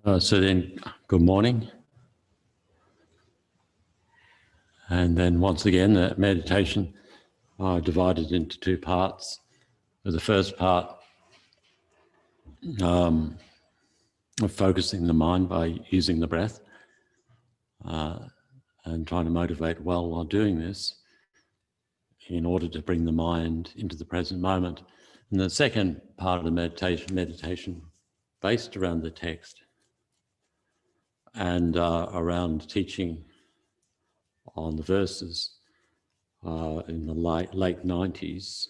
So then, good morning. And then once again, the meditation divided into two parts. The first part of focusing the mind by using the breath and trying to motivate well while doing this in order to bring the mind into the present moment. And the second part of the meditation based around the text and around teaching on the verses in the late 90s,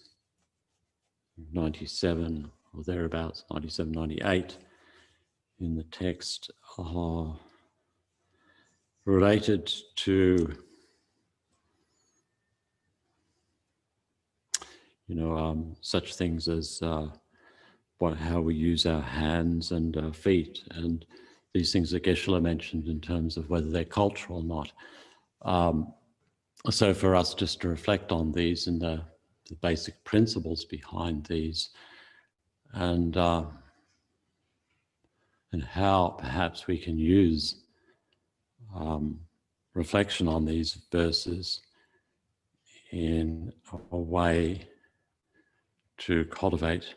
97 or thereabouts, 97, 98, in the text related to, such things as how we use our hands and feet, and these things that Geshe-la mentioned in terms of whether they're cultural or not. So for us just to reflect on these and the basic principles behind these, and how perhaps we can use reflection on these verses in a way to cultivate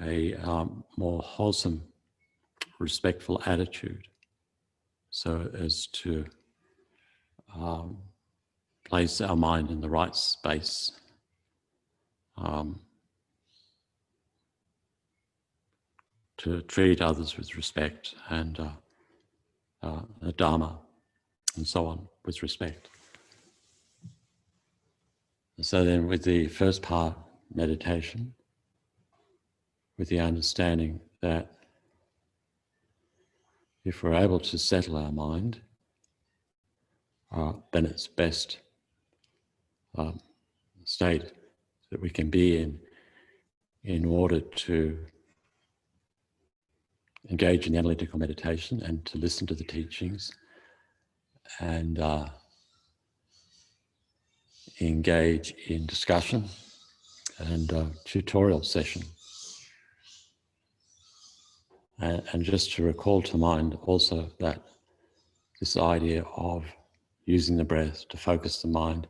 a more wholesome, respectful attitude, so as to place our mind in the right space, to treat others with respect, and the Dharma and so on with respect. So then with the first part, meditation, with the understanding that if we're able to settle our mind, then it's best state that we can be in order to engage in analytical meditation and to listen to the teachings and engage in discussion and tutorial session. And just to recall to mind also that this idea of using the breath to focus the mind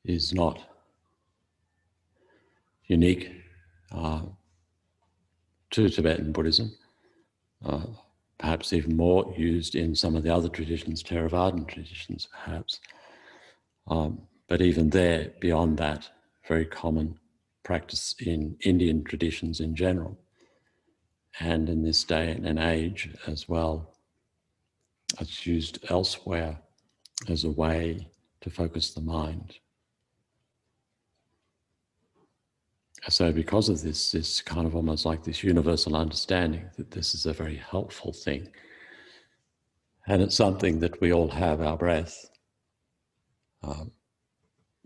is not unique to Tibetan Buddhism, perhaps even more used in some of the other traditions, Theravadan traditions perhaps. But even there, beyond that, very common practice in Indian traditions in general, and in this day and age as well. It's used elsewhere as a way to focus the mind. So because of this kind of almost like this universal understanding that this is a very helpful thing, and it's something that we all have, our breath.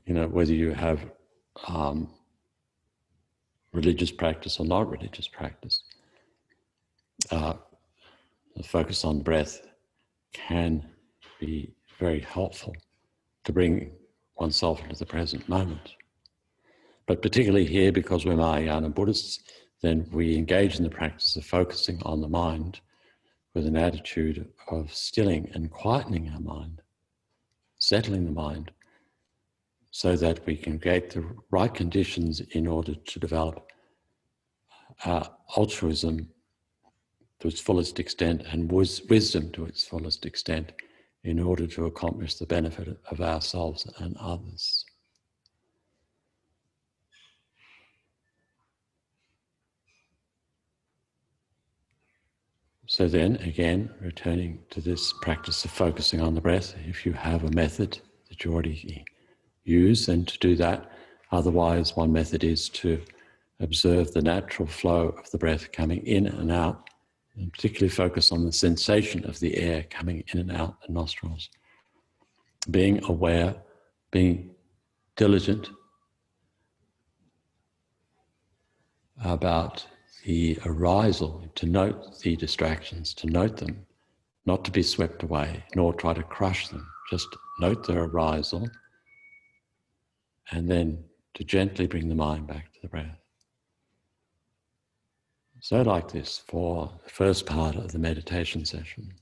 Whether you have religious practice or not religious practice, the focus on breath can be very helpful to bring oneself into the present moment. But particularly here, because we're Mahayana Buddhists, then we engage in the practice of focusing on the mind with an attitude of stilling and quietening our mind, settling the mind, so that we can create the right conditions in order to develop altruism to its fullest extent and wisdom to its fullest extent in order to accomplish the benefit of ourselves and others. So then, again, returning to this practice of focusing on the breath, if you have a method that you already use, then to do that. Otherwise, one method is to observe the natural flow of the breath coming in and out, and particularly focus on the sensation of the air coming in and out the nostrils. Being aware, being diligent about the arisal, to note the distractions, to note them, not to be swept away, nor try to crush them. Just note their arisal, and then to gently bring the mind back to the breath. So like this for the first part of the meditation session.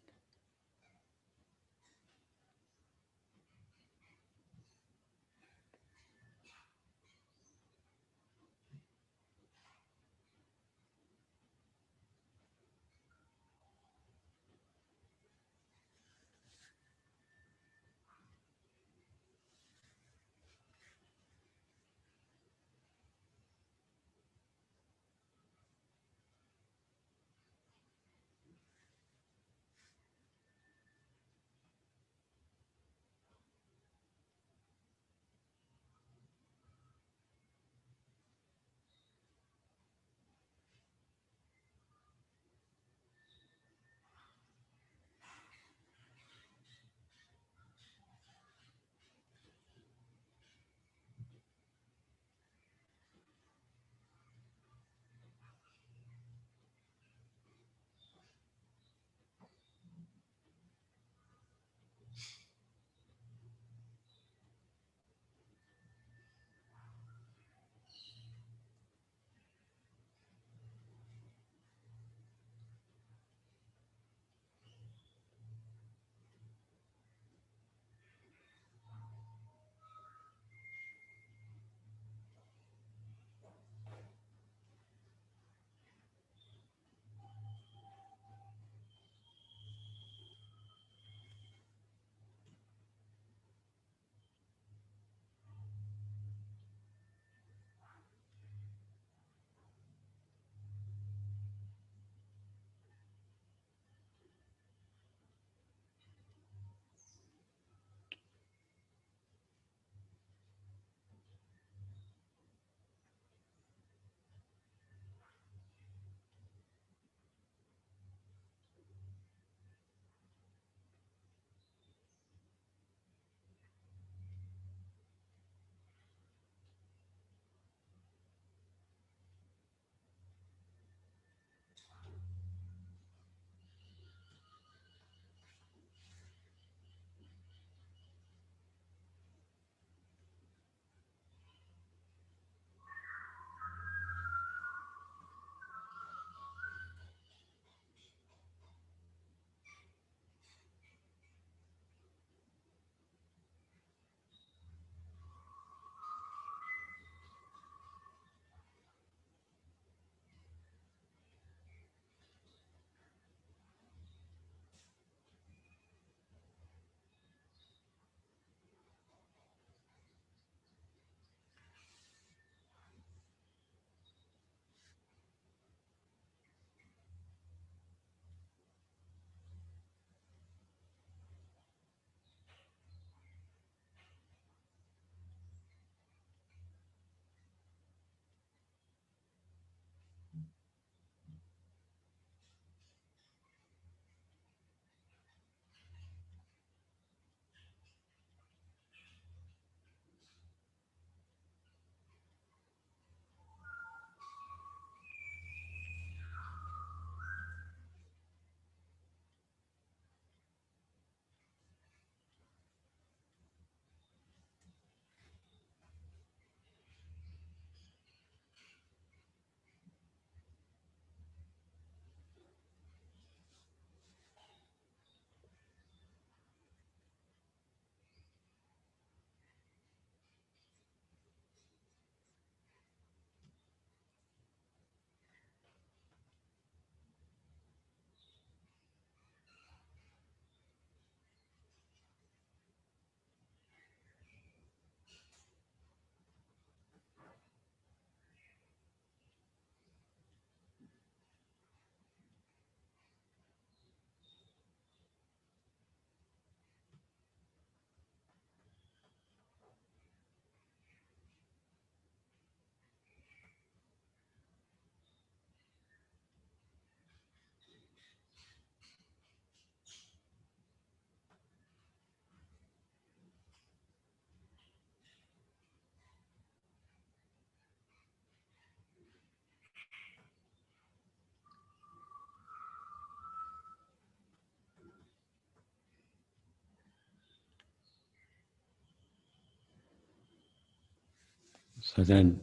So then,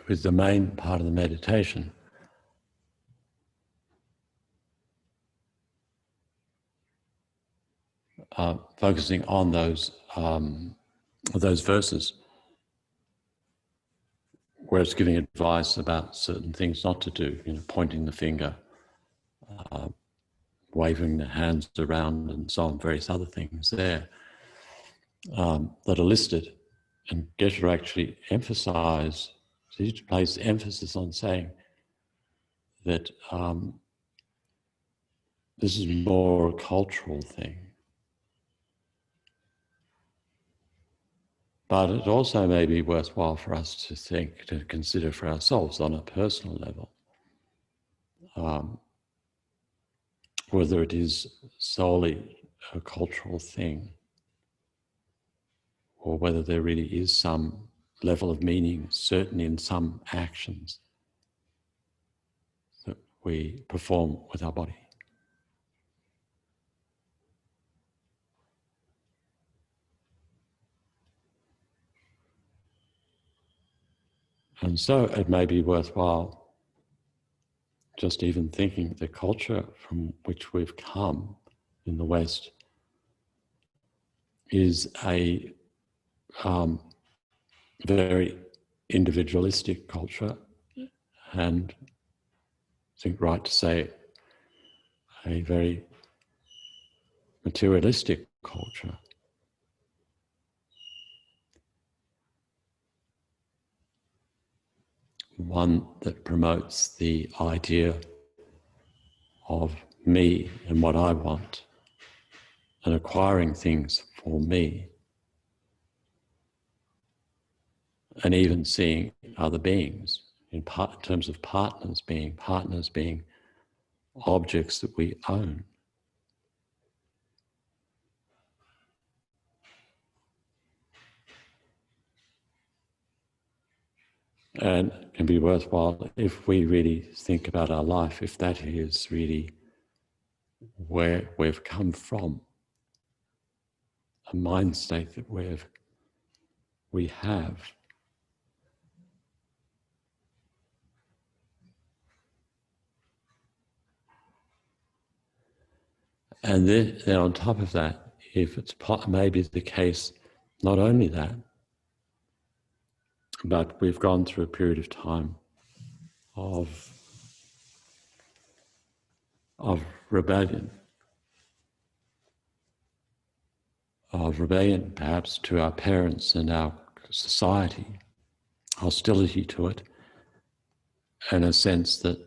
with the main part of the meditation, focusing on those verses where it's giving advice about certain things not to do, pointing the finger, waving the hands around, and so on, various other things there that are listed. And Geshe actually he places emphasis on saying that this is more a cultural thing. But it also may be worthwhile for us to consider for ourselves on a personal level, whether it is solely a cultural thing or whether there really is some level of meaning, certainly in some actions that we perform with our body. And so it may be worthwhile just even thinking the culture from which we've come in the West is a very individualistic culture, and I think right to say a very materialistic culture. One that promotes the idea of me and what I want and acquiring things for me, and even seeing other beings in terms of partners being objects that we own. And it can be worthwhile if we really think about our life, if that is really where we've come from, a mind state that we have. And then on top of that, if it's maybe the case, not only that, but we've gone through a period of time of rebellion, perhaps to our parents and our society, hostility to it, and a sense that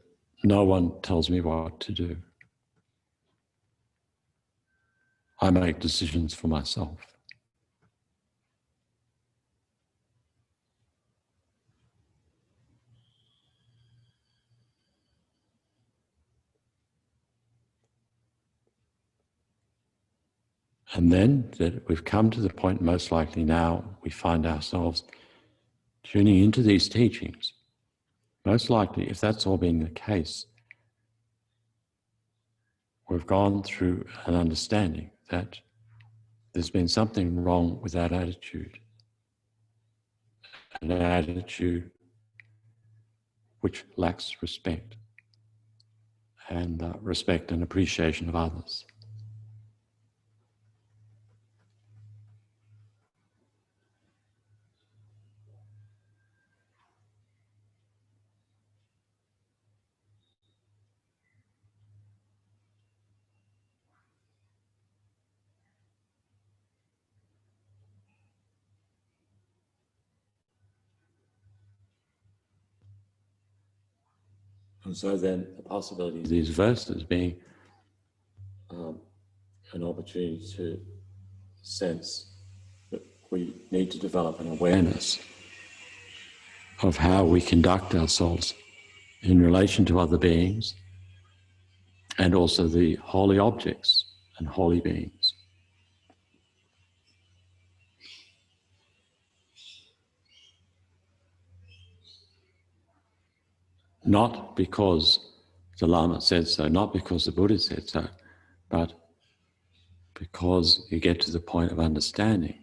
no one tells me what to do. I make decisions for myself. And then that we've come to the point, most likely now, we find ourselves tuning into these teachings. Most likely, if that's all been the case, we've gone through an understanding that there's been something wrong with that attitude, an attitude which lacks respect and respect and appreciation of others. And so then the possibility of these verses being an opportunity to sense that we need to develop an awareness of how we conduct ourselves in relation to other beings and also the holy objects and holy beings. Not because the Lama said so, not because the Buddha said so, but because you get to the point of understanding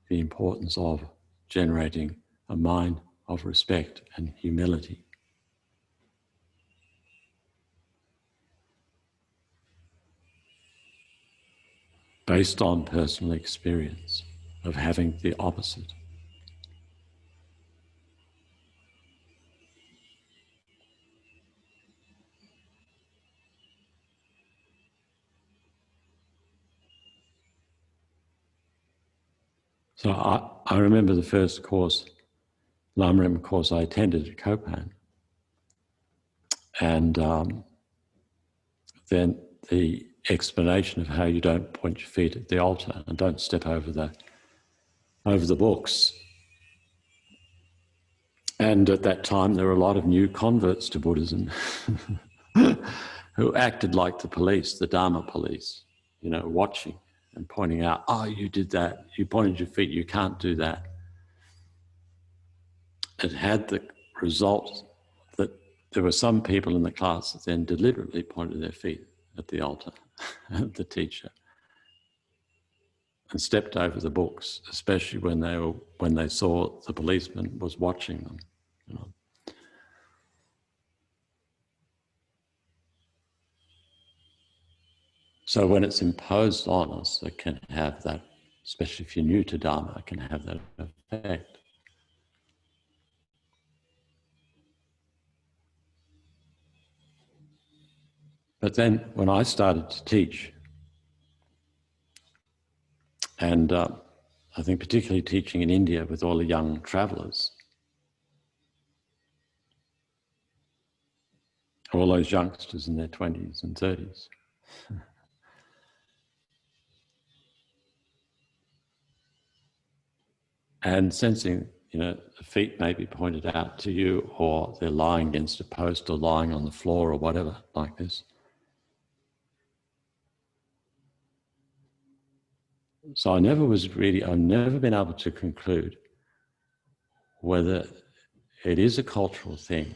the importance of generating a mind of respect and humility. based on personal experience of having the opposite. So I remember the first course, Lamrim course I attended at Copan. And then the explanation of how you don't point your feet at the altar and don't step over the books. And at that time, there were a lot of new converts to Buddhism who acted like the police, the Dharma police, you know, watching and pointing out, oh, you did that, you pointed your feet, you can't do that. It had the result that there were some people in the class that then deliberately pointed their feet at the altar, at the teacher, and stepped over the books, especially when they saw the policeman was watching them. You know. So when it's imposed on us, it can have that, especially if you're new to Dharma, it can have that effect. But then when I started to teach, and I think particularly teaching in India with all the young travelers, all those youngsters in their 20s and 30s, and sensing, you know, the feet may be pointed out to you, or they're lying against a post or lying on the floor or whatever, like this. So I've never been able to conclude whether it is a cultural thing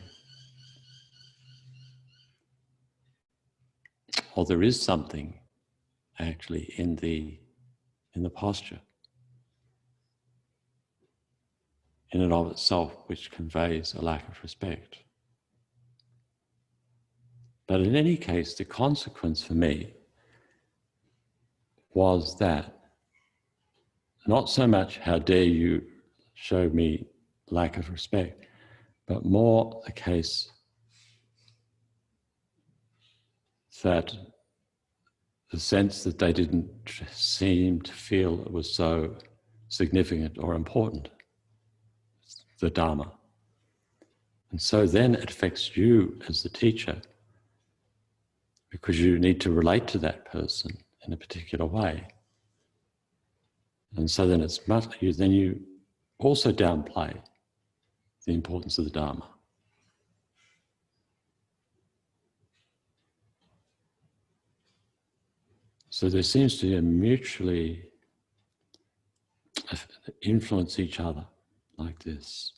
or there is something actually in the posture in and of itself which conveys a lack of respect. But in any case, the consequence for me was that not so much how dare you show me lack of respect, but more the case that the sense that they didn't seem to feel it was so significant or important, the Dharma. And so then it affects you as the teacher because you need to relate to that person in a particular way. And so then you also downplay the importance of the Dharma. So there seems to be a mutually influence each other like this.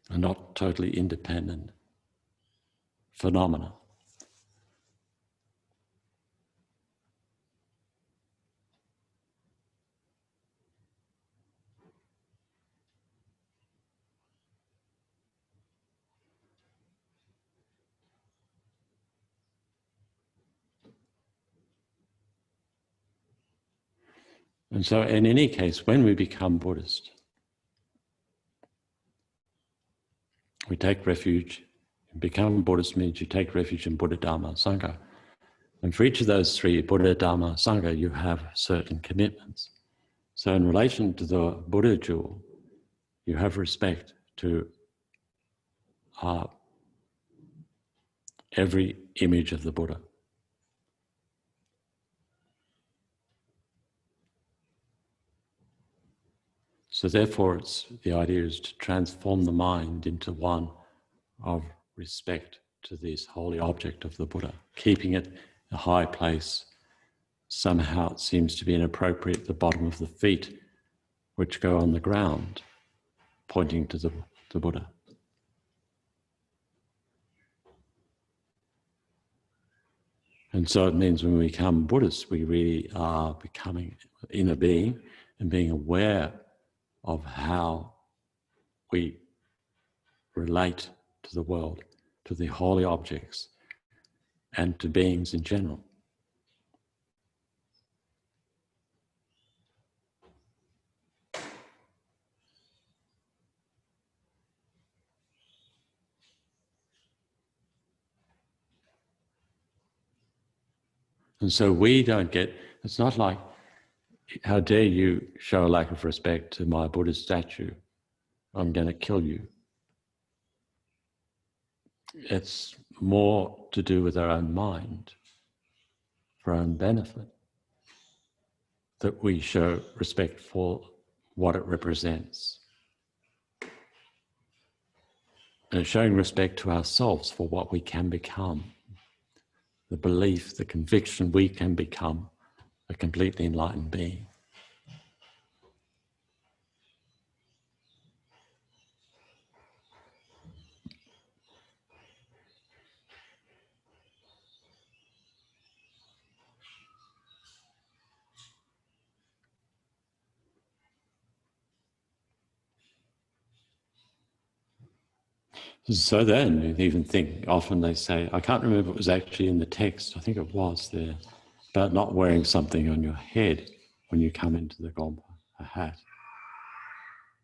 A not totally independent phenomena. And so in any case, when we become Buddhist, we take refuge. Become Buddhist means you take refuge in Buddha, Dharma, Sangha. And for each of those three, Buddha, Dharma, Sangha, you have certain commitments. So in relation to the Buddha jewel, you have respect to every image of the Buddha. So therefore, the idea is to transform the mind into one of respect to this holy object of the Buddha, keeping it a high place. Somehow it seems to be inappropriate at the bottom of the feet, which go on the ground, pointing to the Buddha. And so it means when we become Buddhists, we really are becoming inner being and being aware of how we relate to the world, to the holy objects, and to beings in general. And so we don't get, it's not like, how dare you show a lack of respect to my Buddhist statue? I'm going to kill you. It's more to do with our own mind, for our own benefit, that we show respect for what it represents. And showing respect to ourselves for what we can become, the belief, the conviction we can become a completely enlightened being. So then you even think, often they say, I can't remember if it was actually in the text, I think it was there, about not wearing something on your head when you come into the gompa, a hat,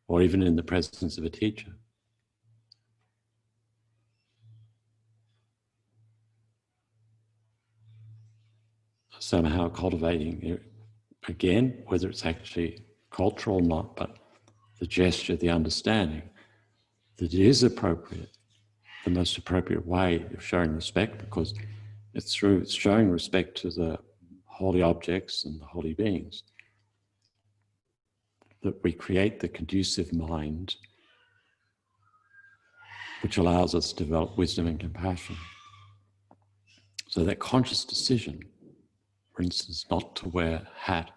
or even in the presence of a teacher. Somehow cultivating, again, whether it's actually cultural or not, but the gesture, the understanding, that it is appropriate, the most appropriate way of showing respect, because it's through showing respect to the holy objects and the holy beings that we create the conducive mind which allows us to develop wisdom and compassion. So that conscious decision, for instance, not to wear a hat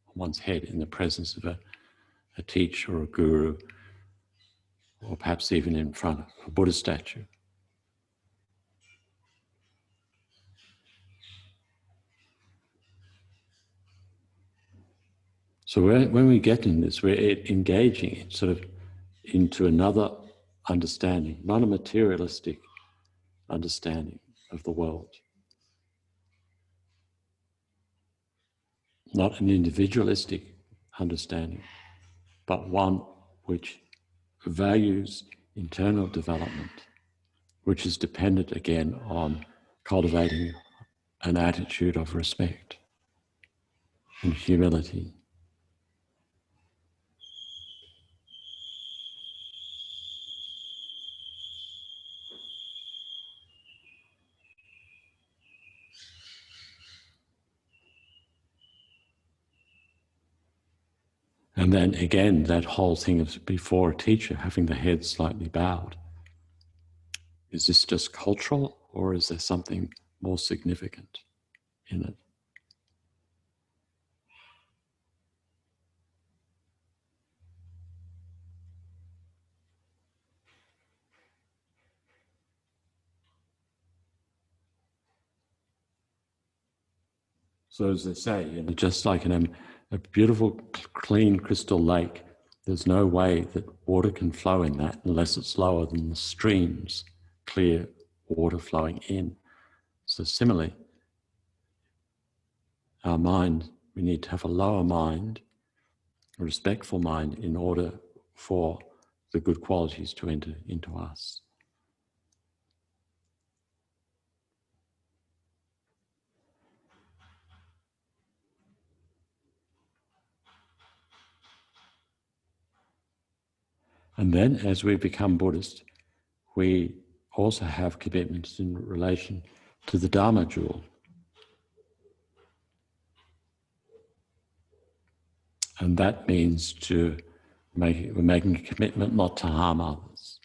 on one's head in the presence of a teacher or a guru, or perhaps even in front of a Buddha statue. So when we get in this, we're engaging sort of into another understanding, not a materialistic understanding of the world, not an individualistic understanding, but one which values internal development, which is dependent again on cultivating an attitude of respect and humility. And then again, that whole thing of before a teacher having the head slightly bowed. Is this just cultural, or is there something more significant in it? So as they say, just like in a beautiful, clean crystal lake, there's no way that water can flow in that unless it's lower than the streams, clear water flowing in. So similarly, our mind, we need to have a lower mind, a respectful mind, in order for the good qualities to enter into us. And then as we become Buddhist, we also have commitments in relation to the Dharma jewel. And that means we're making a commitment not to harm others.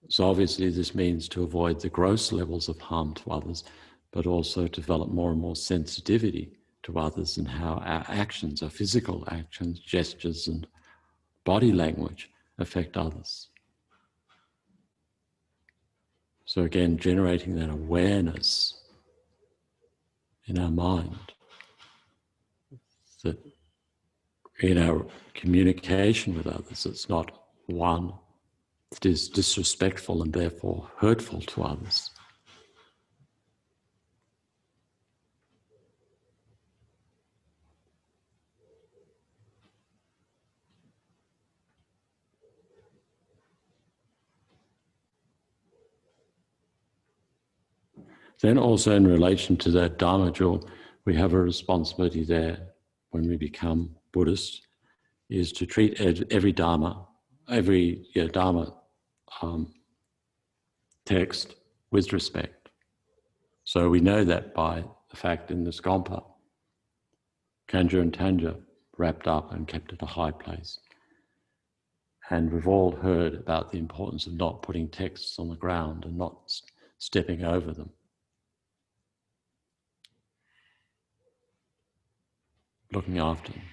So obviously this means to avoid the gross levels of harm to others, but also develop more and more sensitivity to others and how our actions, our physical actions, gestures and body language affect others. So again, generating that awareness in our mind that in our communication with others, it's not one that is disrespectful and therefore hurtful to others. Then also in relation to that Dharma jewel, we have a responsibility there when we become Buddhists, is to treat every Dharma, Dharma text with respect. So we know that by the fact in the Skompa, Kanju and Tanja wrapped up and kept at a high place. And we've all heard about the importance of not putting texts on the ground and not stepping over them. Looking after them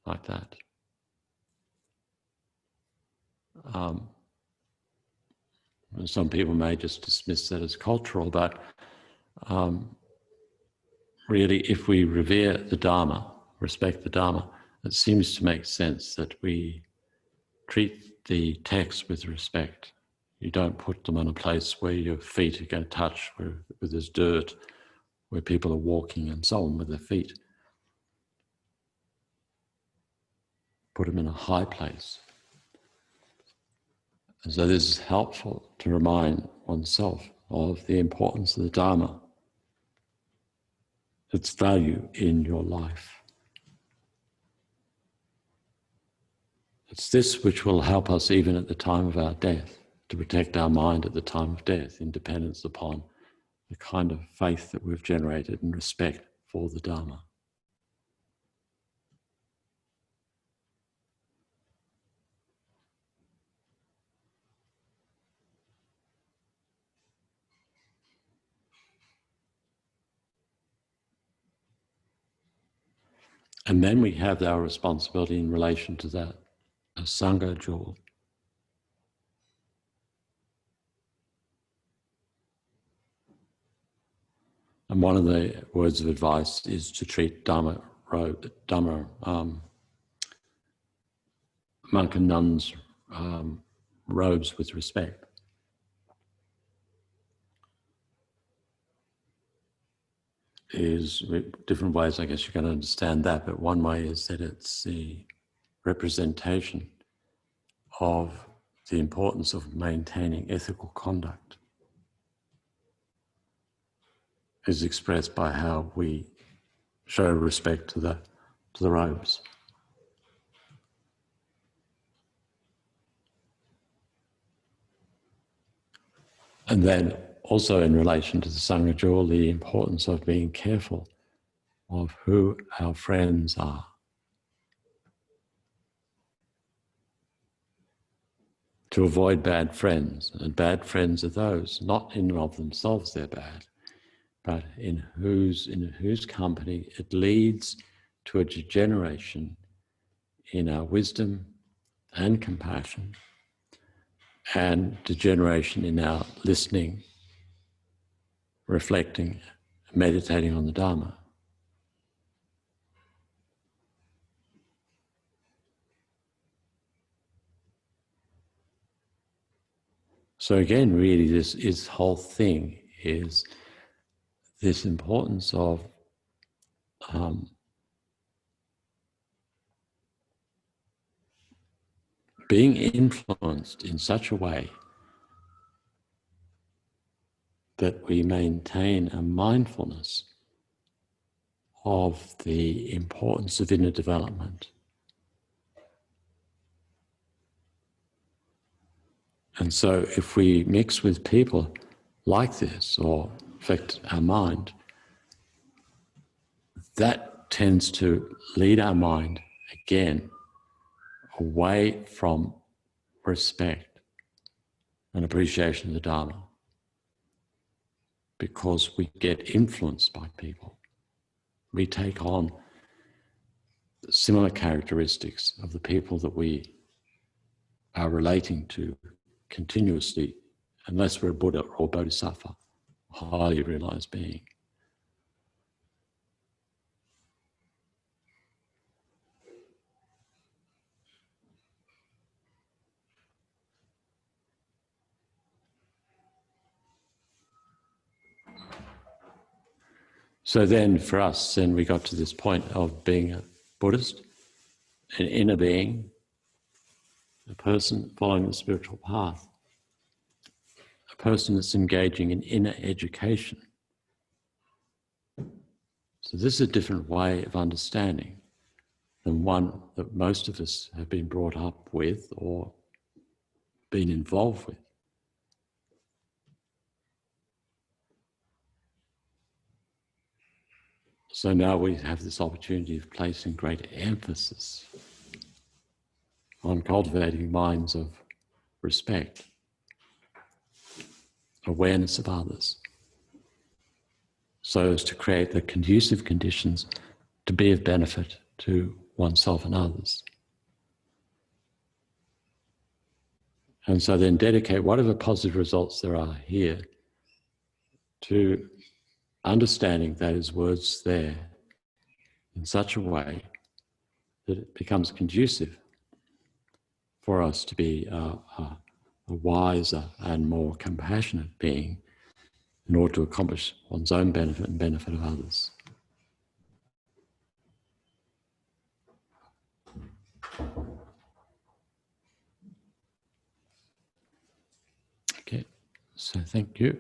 like that. Some people may just dismiss that as cultural, but really, if we revere the Dharma, respect the Dharma, it seems to make sense that we treat the text with respect. You don't put them in a place where your feet are going to touch, where there's dirt, where people are walking and so on with their feet. Put them in a high place. And so this is helpful to remind oneself of the importance of the Dharma, its value in your life. It's this which will help us even at the time of our death, to protect our mind at the time of death, in dependence upon the kind of faith that we've generated and respect for the Dharma. And then we have our responsibility in relation to that, a Sangha jewel. And one of the words of advice is to treat monk and nuns' robes with respect. Is different ways, I guess you can understand that, but one way is that it's the representation of the importance of maintaining ethical conduct is expressed by how we show respect to the robes. And then also in relation to the Sangha jewel, the importance of being careful of who our friends are. To avoid bad friends, and bad friends are those, not in and of themselves they're bad, but in whose company it leads to a degeneration in our wisdom and compassion, and degeneration in our listening, reflecting, meditating on the Dharma. So again, really, this whole thing is this importance of being influenced in such a way that we maintain a mindfulness of the importance of inner development. And so if we mix with people like this, or affect our mind, that tends to lead our mind again away from respect and appreciation of the Dharma, because we get influenced by people. We take on similar characteristics of the people that we are relating to continuously, unless we're a Buddha or Bodhisattva, a highly realized being. So then for us, then we got to this point of being a Buddhist, an inner being, a person following the spiritual path, a person that's engaging in inner education. So this is a different way of understanding than one that most of us have been brought up with or been involved with. So now we have this opportunity of placing great emphasis on cultivating minds of respect, awareness of others, so as to create the conducive conditions to be of benefit to oneself and others. And so then dedicate whatever positive results there are here to understanding those words there in such a way that it becomes conducive for us to be a wiser and more compassionate being in order to accomplish one's own benefit and benefit of others. Okay, so thank you.